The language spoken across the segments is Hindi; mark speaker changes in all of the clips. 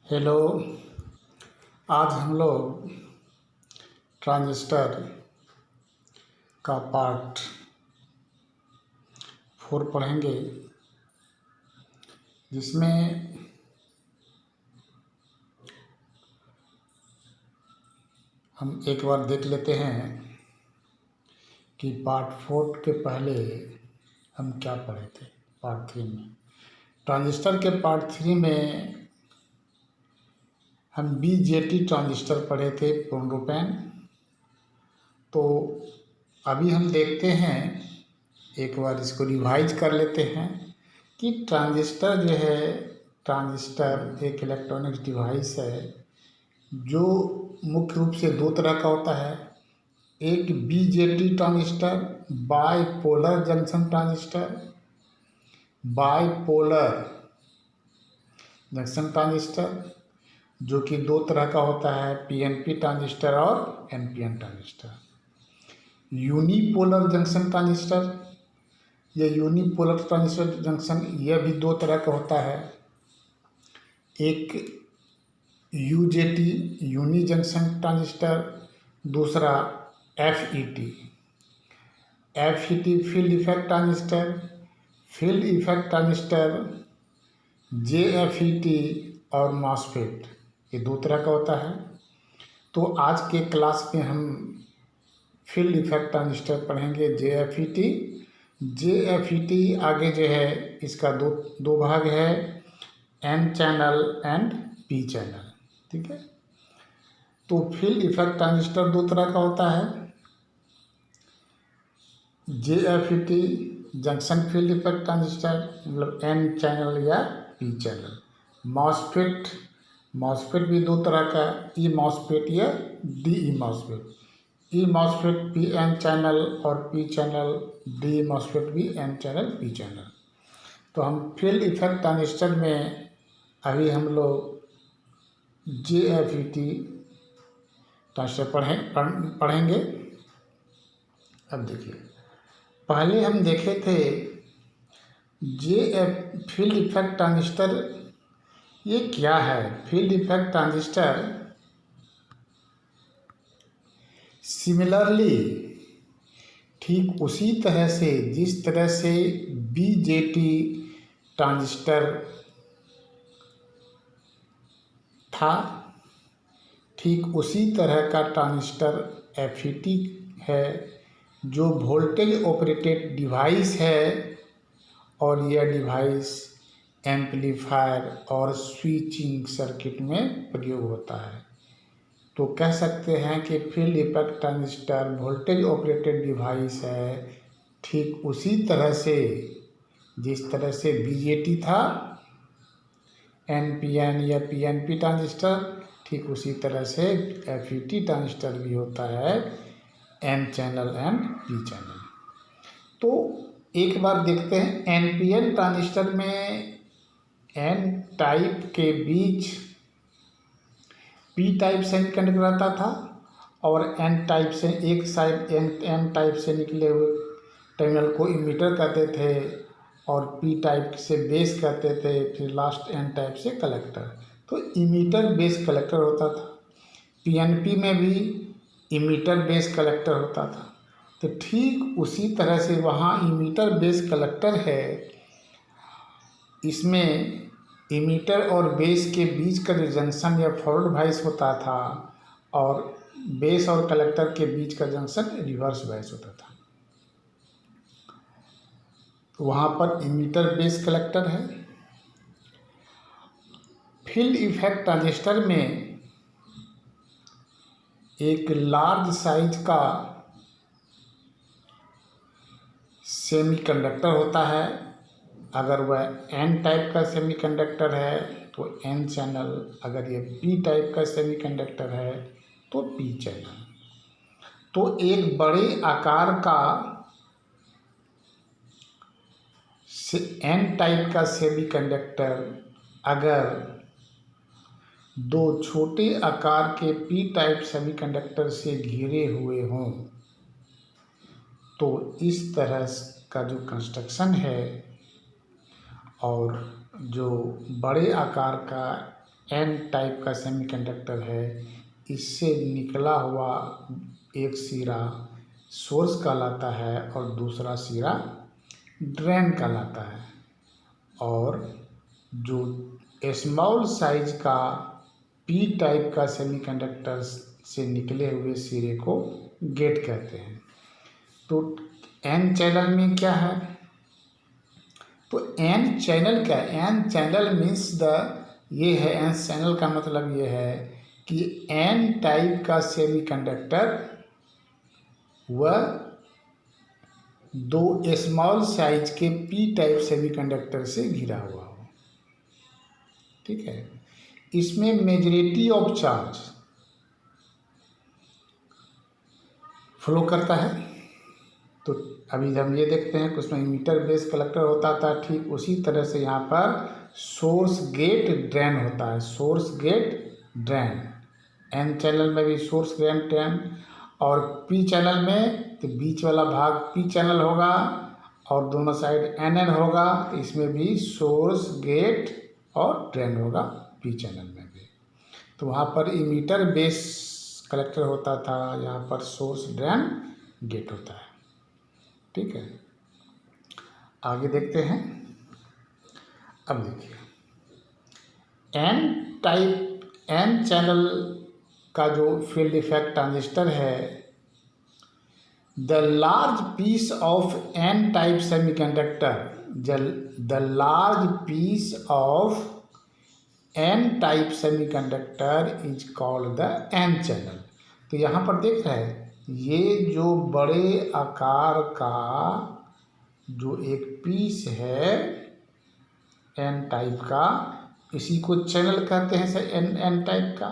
Speaker 1: हेलो। आज हम लोग ट्रांजिस्टर का पार्ट 4 पढ़ेंगे, जिसमें हम एक बार देख लेते हैं कि पार्ट 4 के पहले हम क्या पढ़े थे। पार्ट 3 में ट्रांजिस्टर के पार्ट 3 में हम बीजेटी ट्रांजिस्टर पढ़े थे, पुनरुपैन। तो अभी हम देखते हैं, एक बार इसको रिवाइज कर लेते हैं कि ट्रांजिस्टर जो है, ट्रांजिस्टर एक इलेक्ट्रॉनिक्स डिवाइस है जो मुख्य रूप से दो तरह का होता है। एक BJT transistor, bipolar junction transistor, bipolar junction transistor, जो कि दो तरह का होता है, पीएनपी ट्रांजिस्टर और NPN transistor. Unipolar junction transistor या यूनिपोलर ट्रांजिस्टर जंक्शन, यह भी दो तरह का होता है। एक यूजेटी यूनि जंक्शन ट्रांजिस्टर, दूसरा FET field effect transistor, field effect transistor, JFET और मॉसफेट, ये दो तरह का होता है। तो आज के क्लास में हम फील्ड इफेक्ट ट्रांजिस्टर पढ़ेंगे, जेएफईटी आगे जो है इसका दो भाग है, n channel and p channel. ठीक है। तो फील्ड इफेक्ट ट्रांजिस्टर दो तरह का होता है, जेएफईटी जंक्शन फील्ड इफेक्ट ट्रांजिस्टर, मतलब एन चैनल या पी चैनल। मॉसफेट भी दो तरह का, ई मॉसफेट या डी मॉसफेट। ई मॉसफेट पी एन चैनल और पी चैनल, डी मॉसफेट भी एन चैनल पी चैनल। तो हम फील्ड इफेक्ट ट्रांजिस्टर में अभी हम लोग जेएफईटी ट्रांजिस्टर पढ़ेंगे। अब देखिए, पहले हम देखे थे फील्ड इफेक्ट ट्रांजिस्टर ये क्या है। फील्ड इफेक्ट ट्रांजिस्टर सिमिलरली ठीक उसी तरह से जिस तरह से बीजेटी ट्रांजिस्टर था, ठीक उसी तरह का ट्रांजिस्टर एफईटी है, जो वोल्टेज ऑपरेटेड डिवाइस है और यह डिवाइस एम्पलीफायर और स्विचिंग सर्किट में प्रयोग होता है। तो कह सकते हैं कि field effect transistor voltage operated device है, ठीक उसी तरह से जिस तरह से बीजेटी था, एनपीएन या पीएनपी ट्रांजिस्टर, ठीक उसी तरह से एफईटी ट्रांजिस्टर भी होता है, n channel and p channel. तो एक बार देखते हैं, एनपीएन ट्रांजिस्टर में एन टाइप के बीच पी टाइप सेमीकंडक्टर रहता था और एन टाइप से एक साइड एन टाइप से निकले हुए टर्मिनल को इमीटर कहते थे और पी टाइप से बेस कहते थे, फिर लास्ट एन टाइप से कलेक्टर। तो इमीटर बेस कलेक्टर होता था। पीएनपी में भी इमीटर बेस कलेक्टर होता था। तो ठीक उसी तरह से वहाँ इमीटर बेस कलेक्टर है, इसमें इमीटर और बेस के बीच का जो जंक्शन या फॉरवर्ड बायस होता था और बेस और कलेक्टर के बीच का जंक्शन रिवर्स बायस होता था। तो वहाँ पर इमीटर बेस कलेक्टर है। फील्ड इफेक्ट ट्रांजिस्टर में एक लार्ज साइज का सेमीकंडक्टर होता है। अगर वह एन टाइप का सेमीकंडक्टर है तो एन चैनल, अगर ये पी टाइप का सेमीकंडक्टर है तो पी चैनल। तो एक बड़े आकार का एन टाइप का सेमीकंडक्टर अगर दो छोटे आकार के पी टाइप सेमीकंडक्टर से घिरे हुए हों, तो इस तरह का जो कंस्ट्रक्शन है और जो बड़े आकार का एन टाइप का सेमीकंडक्टर है, इससे निकला हुआ एक सिरा सोर्स कहलाता है और दूसरा सिरा ड्रेन कहलाता है। और जो स्मॉल साइज का पी टाइप का सेमीकंडक्टर से निकले हुए सिरे को गेट कहते हैं। तो एन चैनल में क्या है? तो एन चैनल क्या है? एन चैनल मीन्स ये है, एन चैनल का मतलब ये है कि एन टाइप का सेमीकंडक्टर वह दो स्मॉल साइज के पी टाइप सेमीकंडक्टर से घिरा हुआ हो। ठीक है, इसमें मेजॉरिटी ऑफ चार्ज फ्लो करता है। तो अभी हम ये देखते हैं कि उसमें इमीटर बेस कलेक्टर होता था, ठीक उसी तरह से यहाँ पर सोर्स गेट ड्रेन होता है। Source gate drain, n channel में भी सोर्स गेट ड्रेन, और पी चैनल में तो बीच वाला भाग पी चैनल होगा और दोनों साइड एन एन होगा। इसमें भी सोर्स गेट और ड्रेन होगा पी चैनल में भी। तो वहाँ पर इमीटर बेस कलेक्टर होता था, यहाँ पर सोर्स ड्रेन गेट होता है। ठीक है, आगे देखते हैं। अब देखिए, एन टाइप एन चैनल का जो फील्ड इफेक्ट ट्रांजिस्टर है, the large piece of n type semiconductor, the large piece of n type semiconductor is called the n channel. तो यहाँ पर देख रहे हैं, ये जो बड़े आकार का जो एक पीस है एन टाइप का, इसी को चैनल कहते हैं सर, एन टाइप का,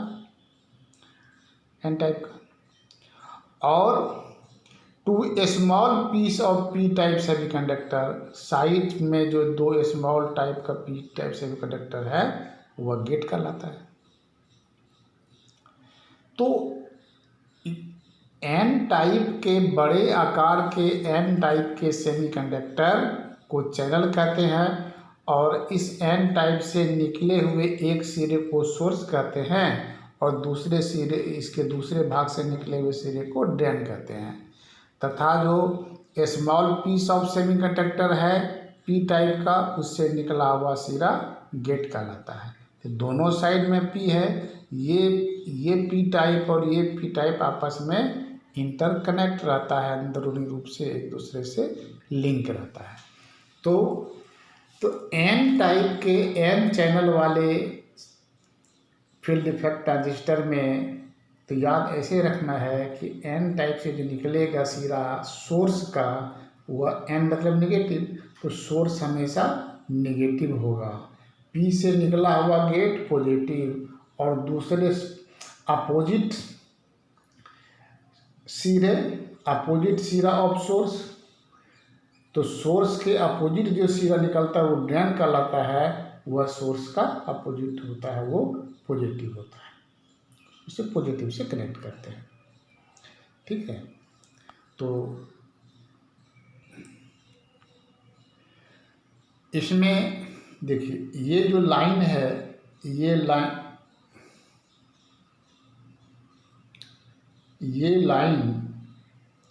Speaker 1: एन टाइप का। और two small piece of p type semiconductor, side में जो दो स्मॉल टाइप का पी टाइप सेमीकंडक्टर है वह गेट कहलाता है। तो एन टाइप के बड़े आकार के एन टाइप के सेमीकंडक्टर को चैनल कहते हैं, और इस एन टाइप से निकले हुए एक सिरे को सोर्स कहते हैं और दूसरे सिरे, इसके दूसरे भाग से निकले हुए सिरे को ड्रेन कहते हैं। तथा जो स्मॉल पीस ऑफ सेमीकंडक्टर है पी टाइप का, उससे निकला हुआ सिरा गेट कहलाता है। तो दोनों साइड में पी है, ये पी टाइप और ये पी टाइप आपस में इंटरकनेक्ट रहता है, अंदरूनी रूप से एक दूसरे से लिंक रहता है। तो एन टाइप के एन चैनल वाले फील्ड इफेक्ट ट्रांजिस्टर में तो याद ऐसे रखना है कि एन टाइप से जो निकलेगा सिरा सोर्स का, वह एन मतलब निगेटिव, तो सोर्स हमेशा निगेटिव होगा। पी से निकला हुआ गेट पॉजिटिव और दूसरे अपोजिट सिरे, अपोजिट सिरा ऑफ सोर्स, तो सोर्स के अपोजिट जो सिरा निकलता है वो ड्रेन कहलाता है, वह सोर्स का अपोजिट होता है, वो पॉजिटिव होता है, उसे पॉजिटिव से कनेक्ट करते हैं। ठीक है, तो इसमें देखिए ये जो लाइन है, ये लाइन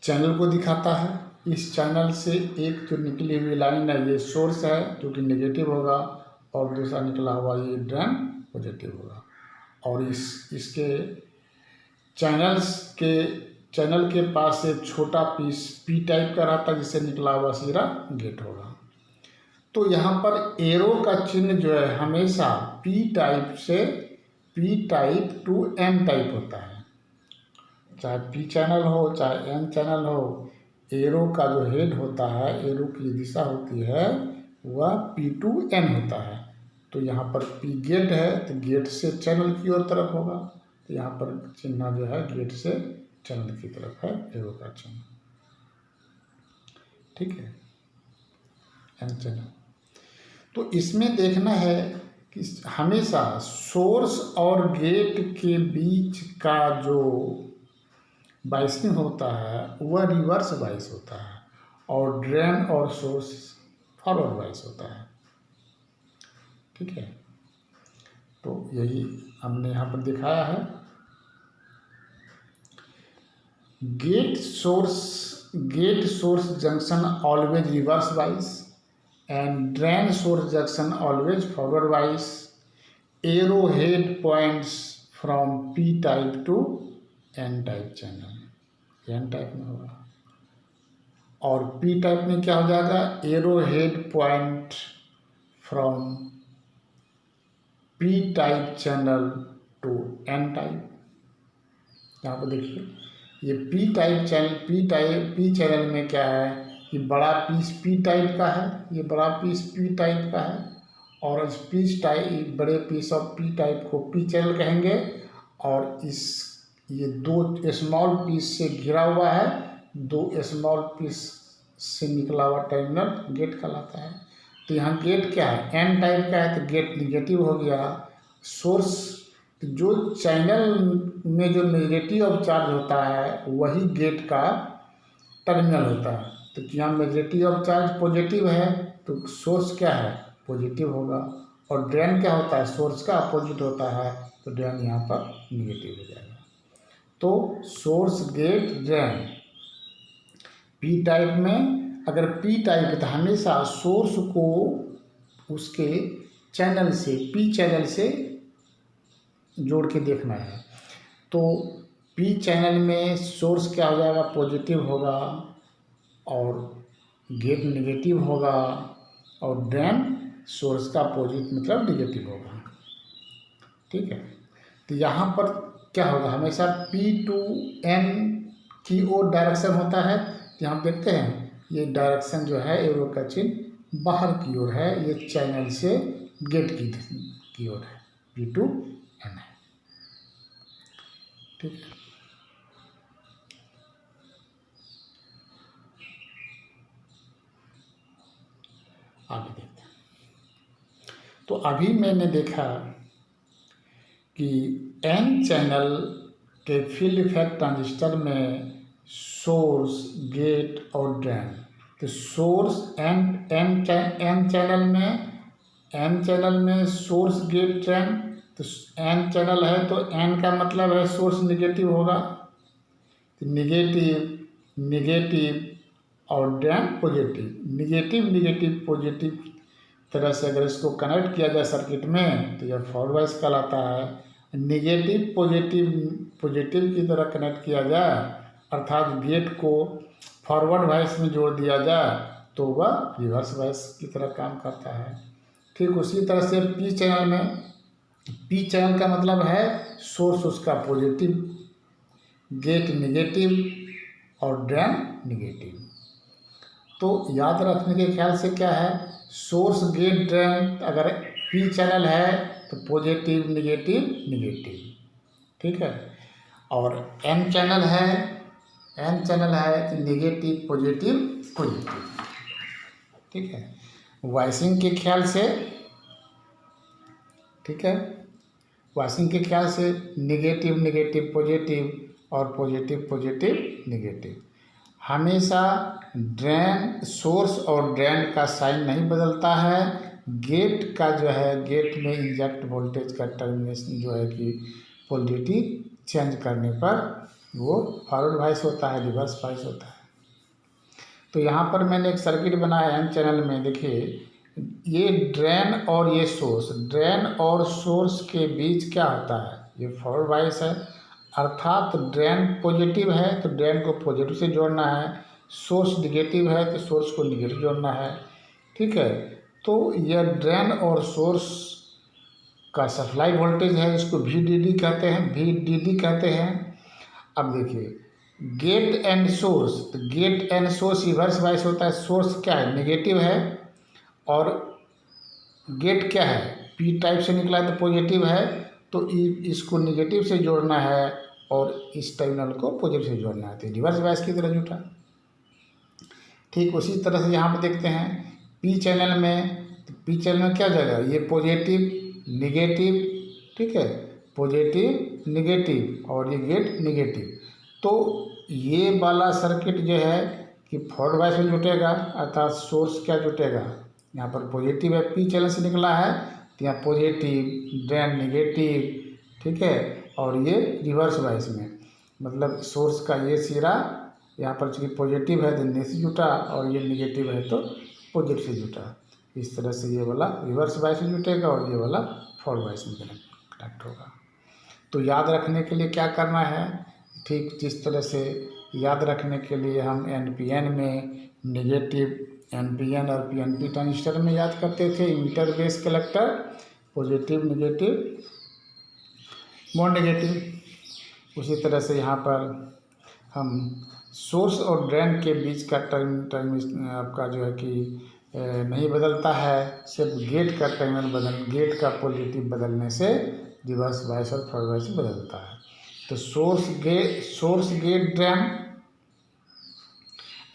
Speaker 1: चैनल को दिखाता है। इस चैनल से एक जो निकली हुई लाइन है ये सोर्स है जो कि नेगेटिव होगा, और दूसरा निकला हुआ ये ड्रेन पॉजिटिव होगा। और इसके चैनल के पास एक छोटा पीस पी टाइप का रहता है जिससे निकला हुआ सिरा गेट होगा। तो यहाँ पर एरो का चिन्ह जो है हमेशा पी टाइप से p type to n type होता है, चाहे पी चैनल हो चाहे एन चैनल हो। एरो का जो हेड होता है, एरो की दिशा होती है, वह पी टू एन होता है। तो यहाँ पर पी गेट है तो गेट से चैनल की ओर तरफ होगा, तो यहाँ पर चिन्ह जो है गेट से चैनल की तरफ है, एरो का चिन्ह। ठीक है, एन चैनल। तो इसमें देखना है कि हमेशा सोर्स और गेट के बीच का जो बाइसिंग होता है वह रिवर्स बाइस होता है, और ड्रेन और सोर्स फॉरवर्ड बाइस होता है। ठीक है, तो यही हमने यहाँ पर दिखाया है। Gate source junction always reverse bias and drain source junction always forward wise. Arrowhead points from P type to N type channel, N type में होगा, और P type में क्या हो जाएगा, arrowhead point from P type channel to N type। यहाँ पर देखिए ये P चैनल में क्या है कि बड़ा पीस P टाइप का है, ये बड़ा पीस P टाइप का है, और इस बड़े पीस ऑफ P टाइप को P चैनल कहेंगे, और ये दो स्मॉल पीस से घिरा हुआ है, दो स्मॉल पीस से निकला हुआ टर्मिनल गेट कहलाता है। तो यहाँ गेट क्या है, N टाइप का है, तो गेट निगेटिव हो गया। सोर्स जो चैनल में जो नेगेटिव ऑफ चार्ज होता है वही गेट का टर्मिनल होता है। तो यहाँ नेगेटिव ऑफ चार्ज पॉजिटिव है तो सोर्स क्या है, पॉजिटिव होगा, और ड्रेन क्या होता है, सोर्स का अपोजिट होता है, तो ड्रेन यहाँ पर निगेटिव हो जाएगा। तो source gate drain p type में, अगर पी टाइप है तो हमेशा सोर्स को उसके चैनल से, पी चैनल से जोड़ के देखना है। तो पी चैनल में सोर्स क्या हो जाएगा, पॉजिटिव होगा, और गेट निगेटिव होगा, और ड्रेन सोर्स का अपोजिट मतलब निगेटिव होगा। ठीक है, तो यहाँ पर क्या होगा, हमेशा P टू N की ओर डायरेक्शन होता है। यहाँ देखते हैं ये डायरेक्शन जो है एरो का चिन्ह बाहर की ओर है, ये चैनल से गेट की ओर है, P टू N है। ठीक है, आगे देखते हैं। तो अभी मैंने देखा कि N चैनल के फील्ड इफेक्ट ट्रांजिस्टर में सोर्स, गेट और ड्रेन, तो सोर्स N चैनल में सोर्स, गेट, ड्रेन, तो N चैनल है तो N का मतलब है सोर्स निगेटिव होगा, तो निगेटिव और ड्रेन पॉजिटिव, निगेटिव पॉजिटिव तरह से अगर इसको कनेक्ट किया जाए सर्किट में तो यह फॉरवर्ड वाइज कहलाता है। निगेटिव पॉजिटिव की तरह कनेक्ट किया जाए, अर्थात गेट को फॉरवर्ड वाइज में जोड़ दिया जाए तो वह रिवर्स वाइज की तरह काम करता है। ठीक उसी तरह से पी चैनल में, पी चैनल का मतलब है सोर्स उसका पॉजिटिव, गेट निगेटिव और ड्रेन निगेटिव। तो याद रखने के ख्याल से क्या है, सोर्स, गेट, ड्रेन अगर पी चैनल है तो पॉजिटिव निगेटिव। ठीक है, और एन चैनल है तो निगेटिव पॉजिटिव। ठीक है, वाइसिंग के ख्याल से, ठीक है, वाइसिंग के ख्याल से निगेटिव पॉजिटिव और पॉजिटिव निगेटिव। हमेशा ड्रेन, सोर्स और ड्रेन का साइन नहीं बदलता है। गेट का जो है, गेट में इंजेक्ट वोल्टेज का टर्मिनेशन जो है कि पोलरिटी चेंज करने पर वो फॉरवर्ड वाइस होता है, रिवर्स वाइस होता है। तो यहाँ पर मैंने एक सर्किट बनाया N चैनल में, देखिए ये ड्रेन और ये सोर्स, ड्रेन और सोर्स के बीच क्या होता है, ये फॉरवर्ड वाइस है, अर्थात ड्रेन पॉजिटिव है तो ड्रेन को पॉजिटिव से जोड़ना है, सोर्स निगेटिव है तो सोर्स को निगेटिव जोड़ना है। ठीक है, तो यह ड्रेन और सोर्स का सप्लाई वोल्टेज है, इसको VDD कहते हैं। अब देखिए गेट एंड सोर्स, तो gate and source reverse bias होता है। सोर्स क्या है, नेगेटिव है, और गेट क्या है, पी टाइप से निकला है तो पॉजिटिव है, तो इसको निगेटिव से जोड़ना है और इस टर्मिनल को पॉजिटिव से जोड़ना है, तो रिवर्स वाइस की तरह जुटा। ठीक उसी तरह से यहाँ पे देखते हैं पी चैनल में, तो पी चैनल में क्या जाएगा, ये पॉजिटिव निगेटिव, ठीक है, पॉजिटिव निगेटिव और ये गेट निगेटिव। तो ये वाला सर्किट जो है कि फॉरवर्ड वाइस में जुटेगा, अर्थात सोर्स क्या जुटेगा, यहाँ पर पॉजिटिव है, पी चैनल से निकला है तो यहाँ पॉजिटिव, ड्रेन निगेटिव, ठीक है। और ये रिवर्स वाइस में, मतलब सोर्स का ये सिरा यहाँ पर चूँकि पॉजिटिव है तो नेगेटिव से जुटा, और ये निगेटिव है तो पॉजिटिव से जुटा। इस तरह से ये वाला रिवर्स वाइस में जुटेगा और ये वाला फॉरवर्ड वाइस में कनेक्ट होगा। तो याद रखने के लिए क्या करना है, ठीक जिस तरह से याद रखने के लिए हम NPN में निगेटिव NPN और PNP ट्रांजिस्टर में याद करते थे, emitter base collector, positive negative mode negative, उसी तरह से यहाँ पर हम सोर्स और ड्रेन के बीच का टर्म आपका जो है कि नहीं बदलता है, सिर्फ गेट का टर्मिनल गेट का पॉजिटिव बदलने से रिवर्स बायस और फॉरवर्ड बायस बदलता है। तो सोर्स गेट ड्रेन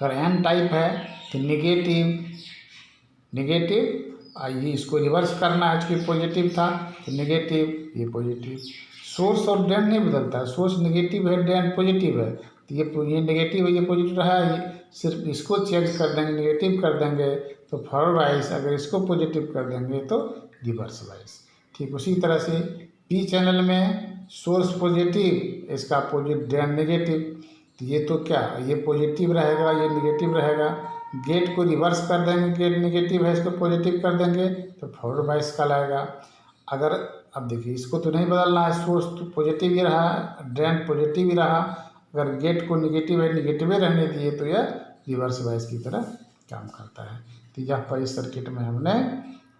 Speaker 1: अगर N टाइप है तो निगेटिव आइए इसको रिवर्स करना है, चूँकि पॉजिटिव था तो निगेटिव, ये पॉजिटिव। सोर्स और ड्रेन नहीं बदलता है, सोर्स निगेटिव है, ड्रेन पॉजिटिव है, तो ये निगेटिव है, ये पॉजिटिव रहा है, सिर्फ इसको चेंज कर देंगे, निगेटिव कर देंगे तो फॉरवर्ड बायस, अगर इसको पॉजिटिव कर देंगे तो रिवर्स बायस। ठीक उसी तरह से P चैनल में सोर्स पॉजिटिव, इसका अपोजिट ड्रेन निगेटिव, तो ये तो क्या, ये पॉजिटिव रहेगा, ये निगेटिव रहेगा, गेट को रिवर्स कर देंगे, गेट निगेटिव है इसको पॉजिटिव कर देंगे तो फॉरवर्ड बायस कहलाएगा। अगर अब देखिए इसको तो नहीं बदलना है, सोर्स तो पॉजिटिव ही रहा, ड्रेन पॉजिटिव ही रहा, अगर गेट को निगेटिव है निगेटिव ही रहने दिए तो यह रिवर्स बायस की तरह काम करता है। तो यहाँ पर इस सर्किट में हमने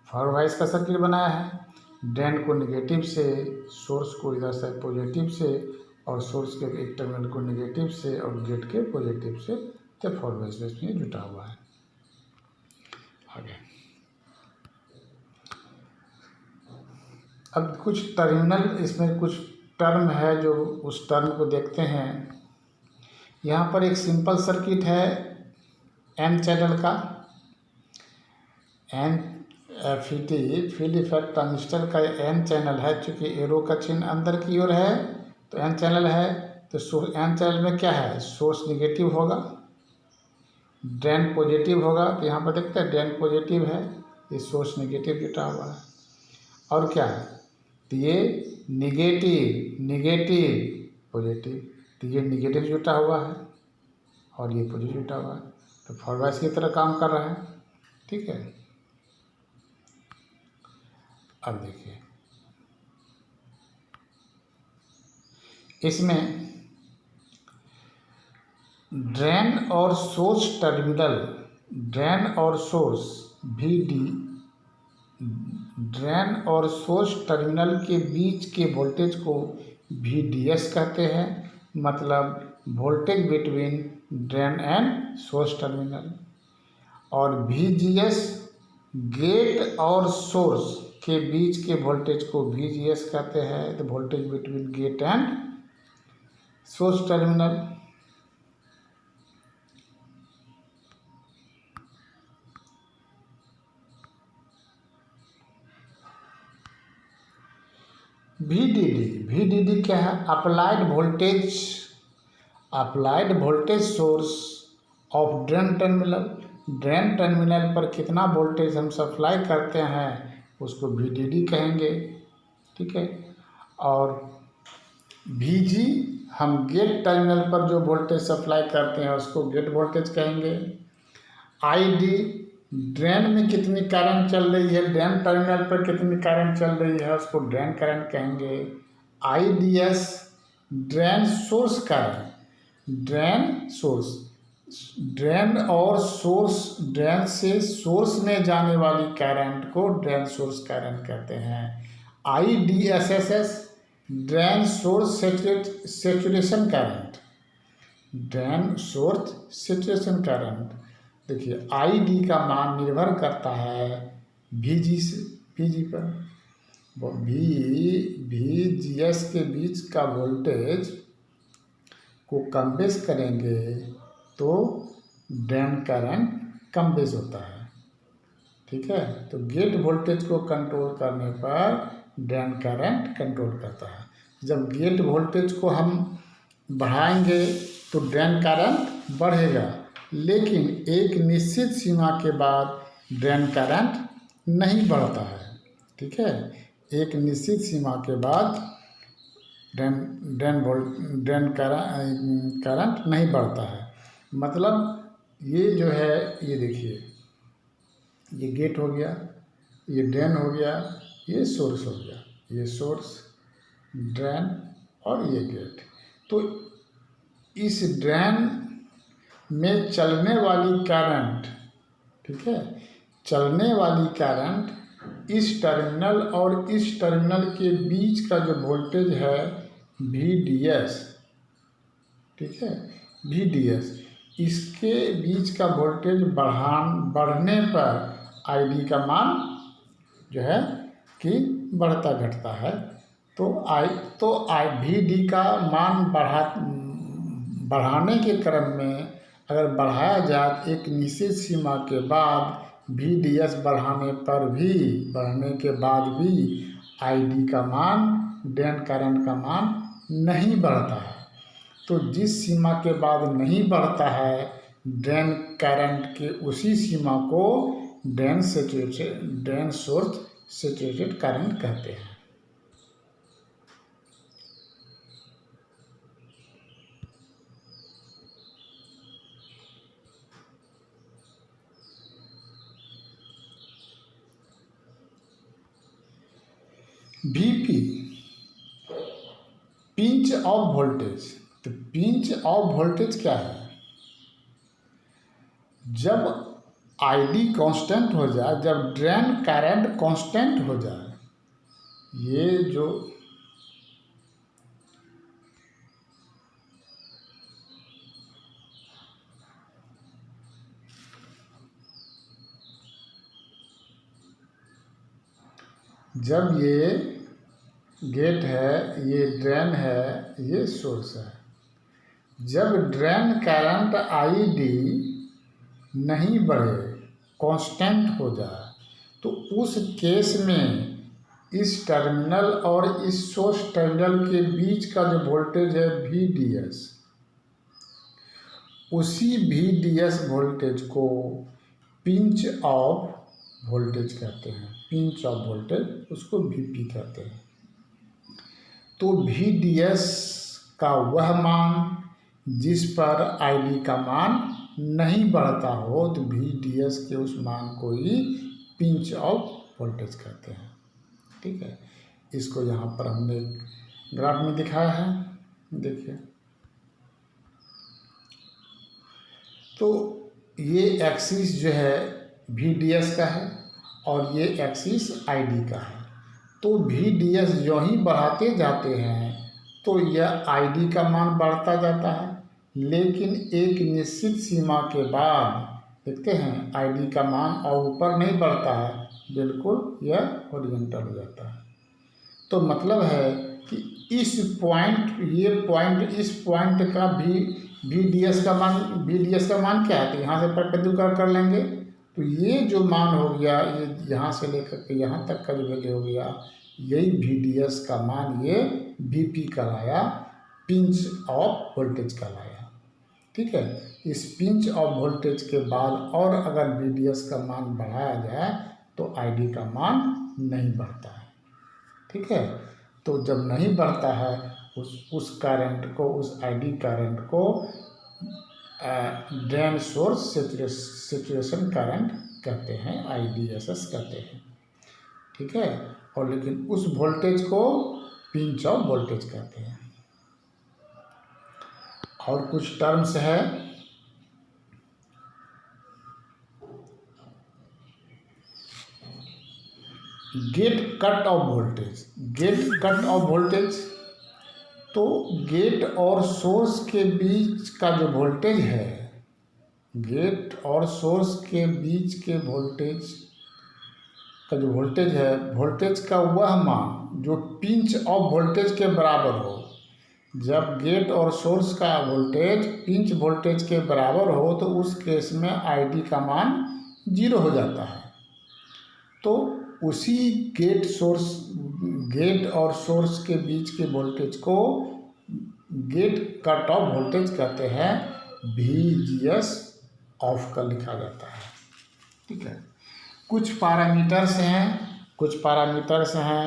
Speaker 1: फॉरवर्ड बायस का सर्किट बनाया है, ड्रेन को निगेटिव से, सोर्स को इधर से पॉजिटिव से, और सोर्स के एक टर्मिनल को निगेटिव से और गेट के पॉजिटिव से, तो फॉरवर्ड बायस में जुटा हुआ है। आगे अब कुछ टर्मिनल, इसमें कुछ टर्म है जो उस टर्म को देखते हैं। यहाँ पर एक सिंपल सर्किट है N चैनल का, FET फील्ड इफेक्ट ट्रांजिस्टर का N चैनल है, चूँकि एरो का चिन्ह अंदर की ओर है तो N चैनल है। तो N चैनल में क्या है, सोर्स निगेटिव होगा, ड्रेन पॉजिटिव होगा, तो यहाँ पर देखते हैं ड्रेन पॉजिटिव है, ये सोर्स निगेटिव जुटा हुआ है, और क्या है, तो ये निगेटिव पॉजिटिव, तो ये निगेटिव जुटा हुआ है और ये पॉजिटिव जुटा हुआ है, तो फॉरवर्ड बायस की तरह काम कर रहा है। ठीक है, अब देखिए इसमें ड्रेन और सोर्स टर्मिनल, ड्रेन और सोर्स VD, ड्रेन और सोर्स टर्मिनल के बीच के वोल्टेज को VDS कहते हैं, मतलब voltage between drain and source terminal. और VGS गेट और सोर्स के बीच के वोल्टेज को VGS कहते हैं, तो voltage between gate and source terminal. VDD क्या है, applied voltage source of drain terminal, drain terminal पर कितना वोल्टेज हम सप्लाई करते हैं उसको VDD कहेंगे। ठीक है, और VG हम गेट टर्मिनल पर जो वोल्टेज सप्लाई करते हैं उसको गेट वोल्टेज कहेंगे। ID ड्रेन में कितनी करंट चल रही है, ड्रेन टर्मिनल पर कितनी करंट चल रही है उसको ड्रेन करंट कहेंगे। IDS drain source current, drain और सोर्स, ड्रेन से सोर्स में जाने वाली करंट को ड्रेन सोर्स करंट कहते हैं। IDSS drain source saturation current, drain source saturation current. देखिए ID का मान निर्भर करता है VG पर, VGS के बीच का वोल्टेज को कम बेस करेंगे तो ड्रेन करंट कम बेस होता है। ठीक है, तो गेट वोल्टेज को कंट्रोल करने पर ड्रेन करंट कंट्रोल करता है। जब गेट वोल्टेज को हम बढ़ाएंगे तो ड्रेन करंट बढ़ेगा, लेकिन एक निश्चित सीमा के बाद ड्रेन करंट नहीं बढ़ता है। ठीक है। एक निश्चित सीमा के बाद ड्रेन करंट नहीं बढ़ता है। मतलब ये जो है, ये देखिए, ये गेट हो गया, ये ड्रेन हो गया, ये सोर्स हो गया, ये सोर्स, ड्रेन और ये गेट। तो इस ड्रेन में चलने वाली करंट, ठीक है, चलने वाली करंट इस टर्मिनल और इस टर्मिनल के बीच का जो वोल्टेज है VDS, ठीक है, VDS, इसके बीच का वोल्टेज बढ़ने पर ID का मान जो है कि बढ़ता घटता है। तो VD का मान बढ़ाने के क्रम में अगर बढ़ाया जाए एक निश्चित सीमा के बाद VDS बढ़ने के बाद भी ID का मान, ड्रेन करंट का मान नहीं बढ़ता है। तो जिस सीमा के बाद नहीं बढ़ता है ड्रेन करंट के, उसी सीमा को ड्रेन सोर्स सैचुरेटेड करंट कहते हैं। VP, pinch of voltage. तो पिंच ऑफ वोल्टेज क्या है? जब ID कांस्टेंट हो जाए, जब ड्रेन करंट कांस्टेंट हो जाए, ये जो जब ये गेट है, ये ड्रेन है, ये सोर्स है, जब ड्रेन करंट ID नहीं बढ़े, कांस्टेंट हो जाए, तो उस केस में इस टर्मिनल और इस सोर्स टर्मिनल के बीच का जो वोल्टेज है VDS, उसी VDS वोल्टेज को पिंच ऑफ वोल्टेज कहते हैं। पिंच ऑफ वोल्टेज, उसको VP कहते हैं। तो VDS का वह मान जिस पर ID का मान नहीं बढ़ता हो, तो VDS के उस मान को ही पिंच ऑफ वोल्टेज कहते हैं। ठीक है, इसको यहाँ पर हमने ग्राफ में दिखाया है, देखिए। तो ये एक्सिस जो है VDS का है और ये एक्सिस ID का है। तो VDS जो ही बढ़ाते जाते हैं तो यह ID का मान बढ़ता जाता है, लेकिन एक निश्चित सीमा के बाद देखते हैं ID का मान और ऊपर नहीं बढ़ता है, बिल्कुल यह हॉरिजॉन्टल हो जाता है। तो मतलब है कि इस पॉइंट का भी VDS का मान क्या है? तो यहाँ से परपेंडिकुलर कर लेंगे, तो ये जो मान हो गया, ये यहाँ से लेकर के यहाँ तक का जो वैल्यू हो गया, यही VDS का मान ये VP कहलाया, पिंच ऑफ वोल्टेज कहलाया। ठीक है, इस पिंच ऑफ वोल्टेज के बाद और अगर VDS का मान बढ़ाया जाए तो ID का मान नहीं बढ़ता है। ठीक है, तो जब नहीं बढ़ता है उस करंट को, उस ID करंट को ड्रेन सोर्स सैचुरेशन करंट कहते हैं, IDSS कहते हैं। ठीक है, और लेकिन उस वोल्टेज को पिंच ऑफ वोल्टेज कहते हैं। और कुछ टर्म्स है, gate cut off voltage. Gate cut off voltage, तो गेट और सोर्स के बीच का जो वोल्टेज है, गेट और सोर्स के बीच के वोल्टेज का जो वोल्टेज है, वोल्टेज का वह मान जो पिंच ऑफ वोल्टेज के बराबर हो। जब गेट और सोर्स का वोल्टेज पिंच वोल्टेज के बराबर हो तो उस केस में ID का मान 0 हो जाता है। तो उसी गेट और सोर्स के बीच के वोल्टेज को गेट कट ऑफ वोल्टेज कहते हैं, VGS ऑफ का लिखा जाता है। ठीक है, कुछ पैरामीटर्स हैं, कुछ पैरामीटर्स हैं,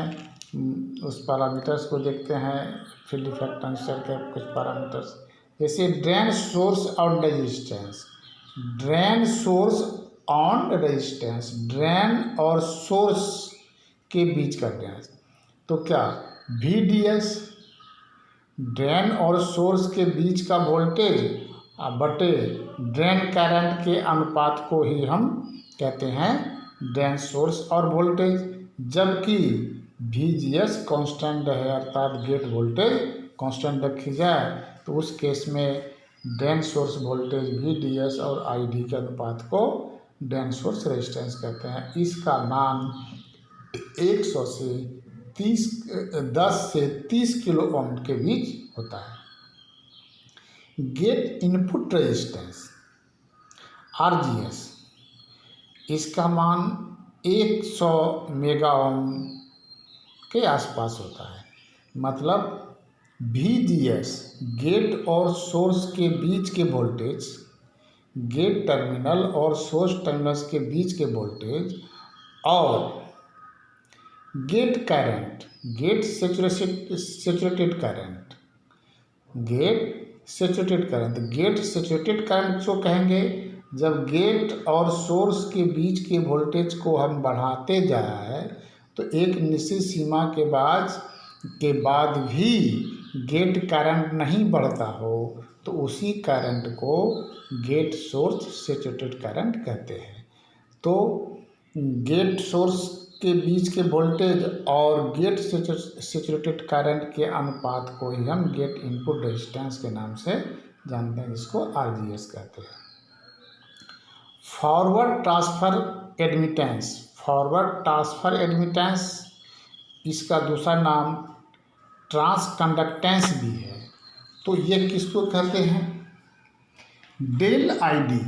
Speaker 1: उस पैरामीटर्स को देखते हैं। फील्ड इफेक्ट ट्रांजिस्टर के कुछ पैरामीटर्स, जैसे ड्रेन सोर्स और resistance. Drain source on resistance, drain और सोर्स के बीच का ड्रेन, तो क्या VDS ड्रेन और सोर्स के बीच का वोल्टेज बटे ड्रेन करंट के अनुपात को ही हम कहते हैं ड्रेन सोर्स और वोल्टेज। जबकि VGS कांस्टेंट है, अर्थात गेट वोल्टेज कांस्टेंट रखी जाए, तो उस केस में ड्रेन सोर्स वोल्टेज VDS और ID के अनुपात को ड्रेन सोर्स रेजिस्टेंस कहते हैं। इसका मान 10 से 30 किलो ओम के बीच होता है। गेट इनपुट रेजिस्टेंस RGS, इसका मान 100 मेगा ओम के आसपास होता है। मतलब VGS गेट और सोर्स के बीच के वोल्टेज, गेट टर्मिनल और सोर्स टर्मिनल्स के बीच के वोल्टेज, और gate current, gate saturated current, gate saturated current. Gate saturated current को कहेंगे जब गेट और सोर्स के बीच के वोल्टेज को हम बढ़ाते जा रहे हैं, तो एक निश्चित सीमा के बाद भी गेट करंट नहीं बढ़ता हो, तो उसी करंट को गेट सोर्स सैचुरेटेड करंट कहते हैं। तो गेट सोर्स के बीच के वोल्टेज और गेट सैचुरेटेड करंट के अनुपात को ही हम गेट इनपुट रेजिस्टेंस के नाम से जानते हैं, जिसको RGS कहते हैं। Forward transfer admittance, forward transfer admittance, इसका दूसरा नाम ट्रांसकंडक्टेंस भी है। तो ये किसको कहते हैं? डेल ID,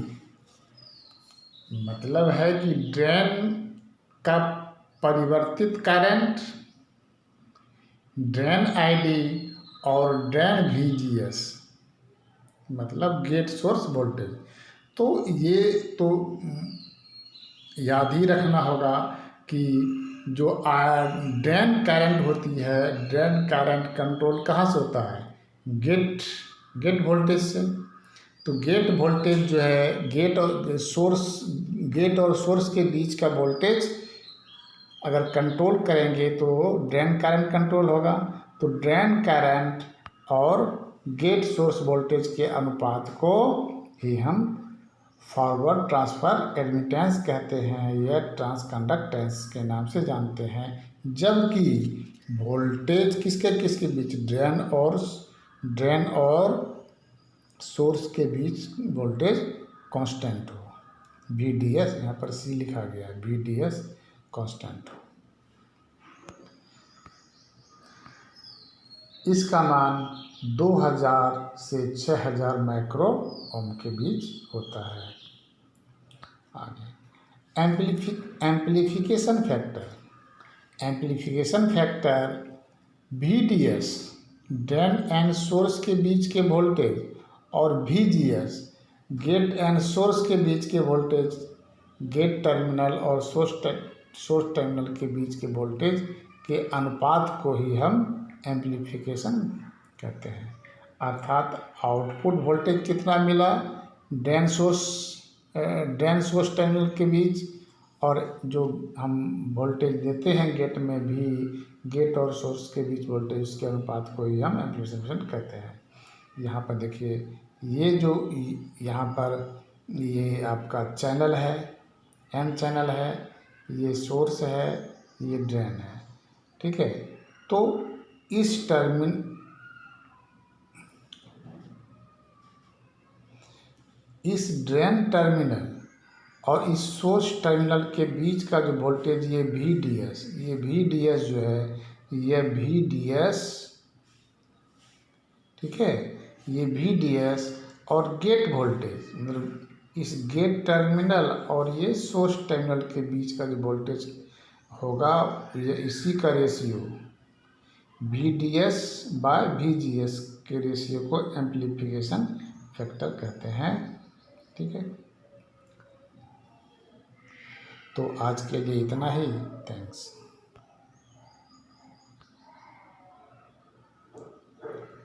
Speaker 1: मतलब है कि ड्रेन का परिवर्तित करंट, ड्रेन ID और ड्रेन VGS, मतलब गेट सोर्स वोल्टेज। तो ये तो याद ही रखना होगा कि जो ड्रेन करंट होती है, ड्रेन करंट कंट्रोल कहाँ से होता है? गेट वोल्टेज से। तो गेट वोल्टेज जो है, गेट और सोर्स के बीच का वोल्टेज अगर कंट्रोल करेंगे तो ड्रेन करंट कंट्रोल होगा। तो ड्रेन करंट और गेट सोर्स वोल्टेज के अनुपात को ही हम फॉरवर्ड ट्रांसफर एडमिटेंस कहते हैं, यह ट्रांसकंडक्टेंस के नाम से जानते हैं। जबकि वोल्टेज किसके बीच, ड्रेन और सोर्स के बीच वोल्टेज कांस्टेंट हो, VDS, यहाँ पर C लिखा गया है, VDS कांस्टेंट हो। इसका मान 2000 से 6000 माइक्रो ओम के बीच होता है। आगे amplification factor VDS drain and source के बीच के वोल्टेज और VGS गेट एंड सोर्स के बीच के वोल्टेज, गेट टर्मिनल और सोर्स टर्मिनल के बीच के वोल्टेज के अनुपात को ही हम एम्प्लीफिकेशन कहते हैं। अर्थात आउटपुट वोल्टेज कितना मिला ड्रेन सोर्स टर्मिनल के बीच, और जो हम वोल्टेज देते हैं गेट में भी, गेट और सोर्स के बीच वोल्टेज के अनुपात को ही हम एम्प्लीफिकेशन कहते हैं। यहाँ पर देखिए, ये जो यहाँ पर ये आपका चैनल है, N चैनल है, ये सोर्स है, ये ड्रेन है, ठीक है। तो इस ड्रेन टर्मिनल और इस सोर्स टर्मिनल के बीच का जो वोल्टेज, ये VDS जो है, ये VDS, ठीक है, ये VDS और गेट वोल्टेज, मतलब इस गेट टर्मिनल और ये सोर्स टर्मिनल के बीच का जो वोल्टेज होगा, ये इसी का रेशियो VDS बाय VGS के रेशियो को एम्प्लीफिकेशन फैक्टर कहते हैं, ठीक है। तो आज के लिए इतना ही, थैंक्स।